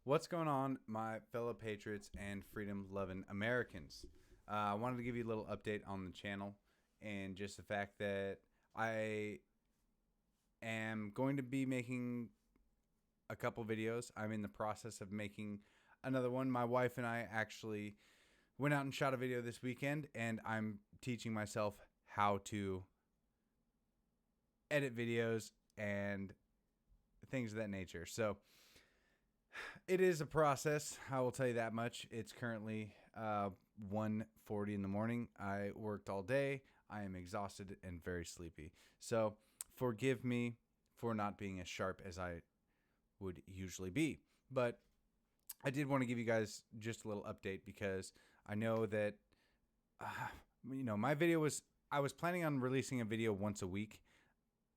What's going on, my fellow patriots and freedom-loving Americans? I wanted to give you a little update on the channel and just the fact that I am going to be making a couple videos. I'm in the process of making another one. My wife and I actually went out and shot a video this weekend, and I'm teaching myself how to edit videos and things of that nature. So it is a process. I will tell you that much. It's currently 1:40 in the morning. I worked all day. I am exhausted and very sleepy. So forgive me for not being as sharp as I would usually be. But I did want to give you guys just a little update because I know that, my video was, I was planning on releasing a video once a week.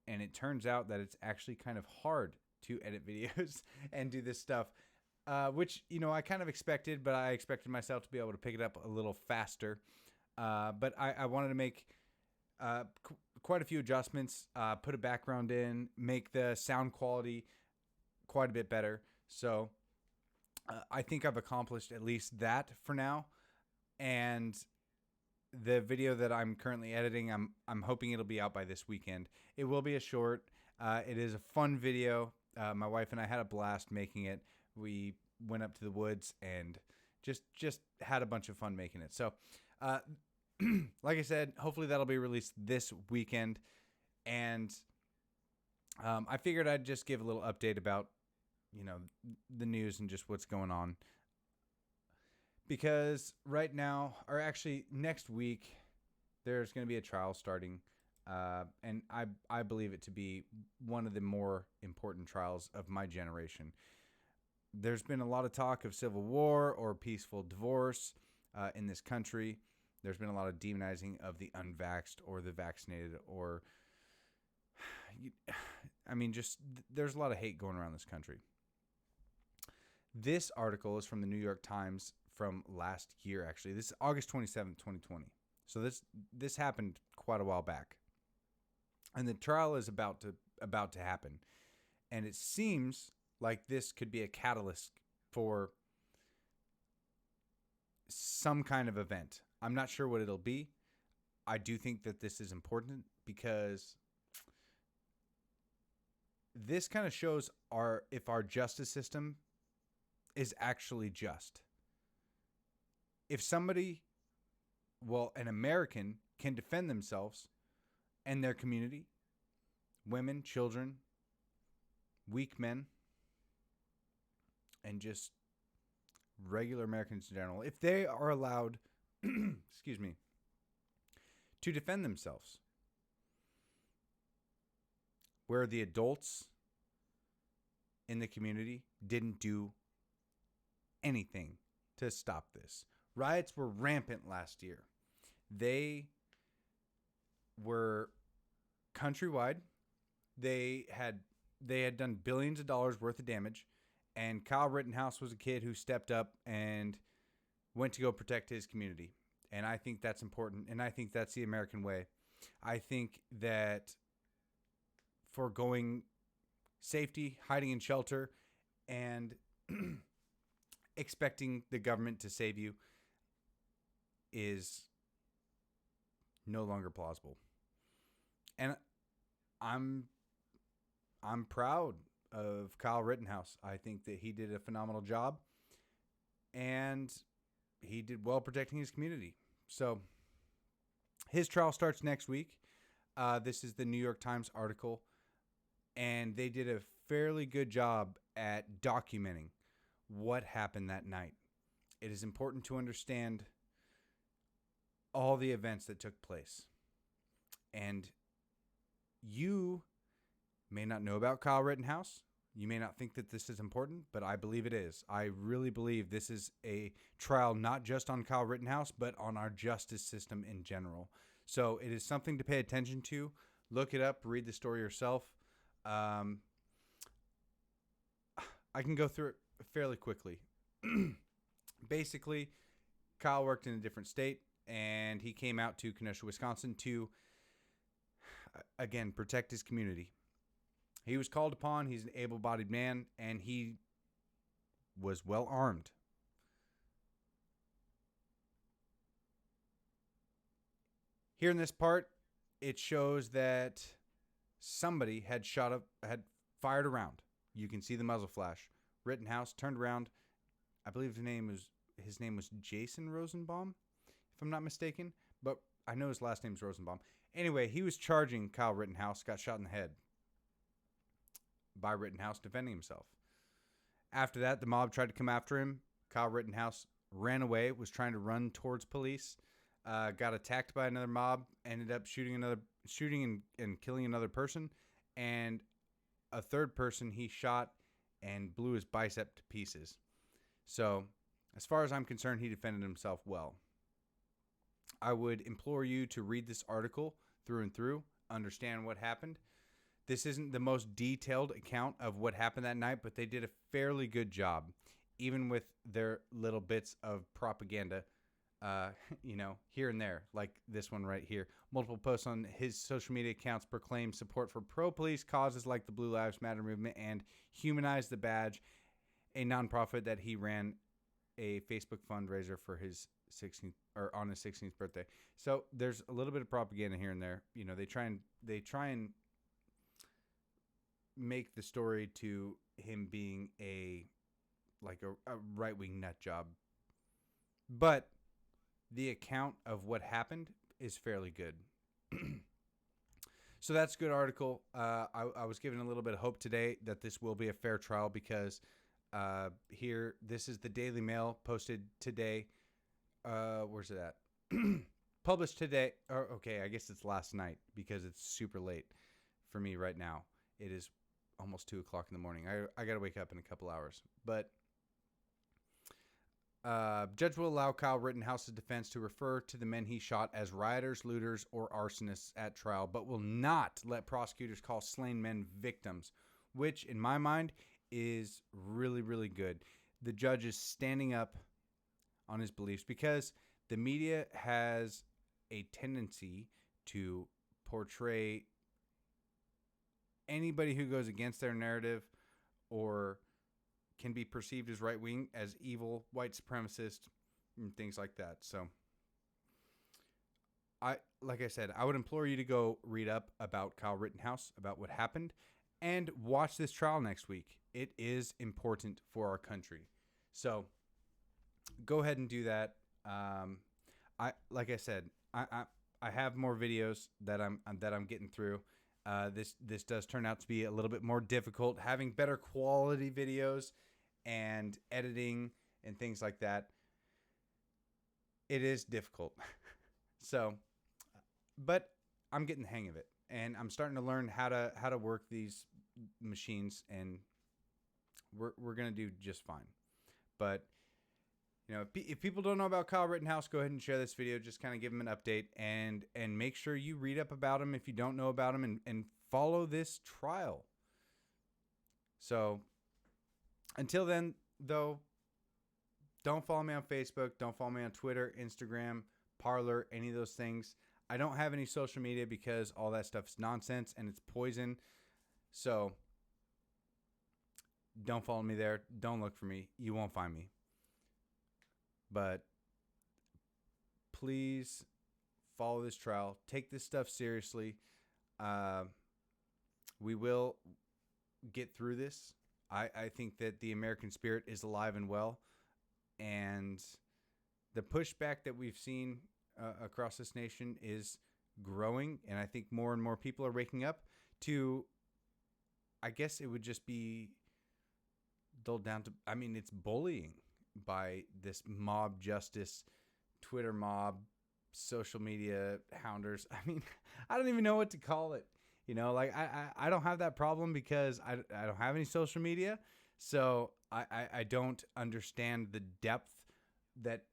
And it turns out that it's actually kind of hard to edit videos and do this stuff, which, I kind of expected, but I expected myself to be able to pick it up a little faster. But I wanted to make quite a few adjustments, put a background in, make the sound quality quite a bit better. So I think I've accomplished at least that for now. And the video that I'm currently editing, I'm hoping it'll be out by this weekend. It will be a short. It is a fun video. My wife and I had a blast making it. We went up to the woods and just had a bunch of fun making it. So, like I said, hopefully that'll be released this weekend. And I figured I'd just give a little update about, the news and just what's going on. Because right now, or actually next week, there's going to be a trial starting. And I believe it to be one of the more important trials of my generation. There's been a lot of talk of civil war or peaceful divorce in this country. There's been a lot of demonizing of the unvaxxed or the vaccinated, or, there's a lot of hate going around this country. This article is from the New York Times from last year, actually. This is August 27th, 2020. So this happened quite a while back. And the trial is about to happen. And it seems like this could be a catalyst for some kind of event. I'm not sure what it'll be. I do think that this is important because this kind of shows if our justice system is actually just. If somebody, an American, can defend themselves and their community, women, children, weak men, and just regular Americans in general, if they are allowed, excuse me, to defend themselves, where the adults in the community didn't do anything to stop this. Riots were rampant last year. They were countrywide. They had done billions of dollars worth of damage, and Kyle Rittenhouse was a kid who stepped up and went to go protect his community. And I think that's important, and I think that's the American way. I think that foregoing safety, hiding in shelter, and expecting the government to save you is no longer plausible. And I'm proud of Kyle Rittenhouse. I think that he did a phenomenal job, and he did well protecting his community. So his trial starts next week. This is the New York Times article, and they did a fairly good job at documenting what happened that night. It is important to understand all the events that took place. And you may not know about Kyle Rittenhouse. You may not think that this is important, but I believe it is. I really believe this is a trial not just on Kyle Rittenhouse, but on our justice system in general. So it is something to pay attention to. Look it up, read the story yourself. I can go through it fairly quickly. Basically, Kyle worked in a different state, and he came out to Kenosha, Wisconsin to, again, protect his community. He was called upon. He's an able-bodied man, and he was well armed. Here in this part, it shows that somebody had fired a round. You can see the muzzle flash. Rittenhouse turned around. I believe his name was Jason Rosenbaum, if I'm not mistaken. But I know his last name is Rosenbaum. Anyway, he was charging Kyle Rittenhouse, got shot in the head by Rittenhouse defending himself. After that, the mob tried to come after him. Kyle Rittenhouse ran away, was trying to run towards police, got attacked by another mob, ended up shooting and killing another person, and a third person he shot and blew his bicep to pieces. So, as far as I'm concerned, he defended himself well. I would implore you to read this article through and through, understand what happened. This isn't the most detailed account of what happened that night, but they did a fairly good job, even with their little bits of propaganda, here and there, like this one right here. Multiple posts on his social media accounts proclaim support for pro-police causes like the Blue Lives Matter movement and Humanize the Badge, a nonprofit that he ran a Facebook fundraiser for his 16th or on his 16th birthday. So there's a little bit of propaganda here and there. You know, they try and make the story to him being a right-wing nut job. But the account of what happened is fairly good. So that's a good article. I was given a little bit of hope today that this will be a fair trial because this is the Daily Mail posted today. Where's it at? Published today. Okay, I guess it's last night because it's super late for me right now. It is almost 2 o'clock in the morning. I got to wake up in a couple hours. But judge will allow Kyle Rittenhouse's defense to refer to the men he shot as rioters, looters, or arsonists at trial, but will not let prosecutors call slain men victims, which, in my mind, is really, really good. The judge is standing up on his beliefs because the media has a tendency to portray anybody who goes against their narrative or can be perceived as right-wing as evil, white supremacist, and things like that. So, like I said, I would implore you to go read up about Kyle Rittenhouse, about what happened, and watch this trial next week. It is important for our country. So, go ahead and do that. Like I said, I have more videos that I'm getting through. This does turn out to be a little bit more difficult. Having better quality videos and editing and things like that, it is difficult. So, but I'm getting the hang of it, and I'm starting to learn how to work these machines, and we're gonna do just fine. But if people don't know about Kyle Rittenhouse, go ahead and share this video. Just kind of give them an update, and make sure you read up about him if you don't know about him, and follow this trial. So, until then, though, don't follow me on Facebook. Don't follow me on Twitter, Instagram, Parler, any of those things. I don't have any social media because all that stuff is nonsense and it's poison. So, don't follow me there. Don't look for me. You won't find me. But please follow this trial. Take this stuff seriously. We will get through this. I think that the American spirit is alive and well. And the pushback that we've seen across this nation is growing. And I think more and more people are waking up to, I guess it would just be dulled down to, it's bullying by this mob justice, Twitter mob, social media hounders. I don't even know what to call it. I don't have that problem because I don't have any social media. So I don't understand the depth that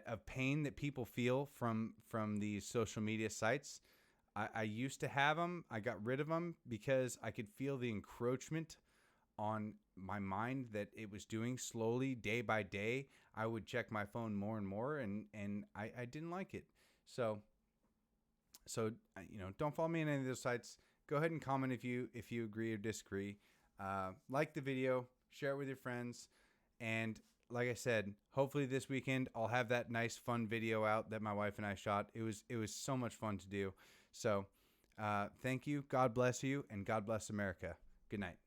of pain that people feel from these social media sites. I used to have them. I got rid of them because I could feel the encroachment on my mind that it was doing slowly, day by day. I would check my phone more and more, and I didn't like it. So don't follow me on any of those sites. Go ahead and comment if you agree or disagree. Like the video, share it with your friends, And like I said, hopefully this weekend I'll have that nice fun video out that my wife and I shot. It was so much fun to do. So thank you. God bless you, and God bless America. Good night.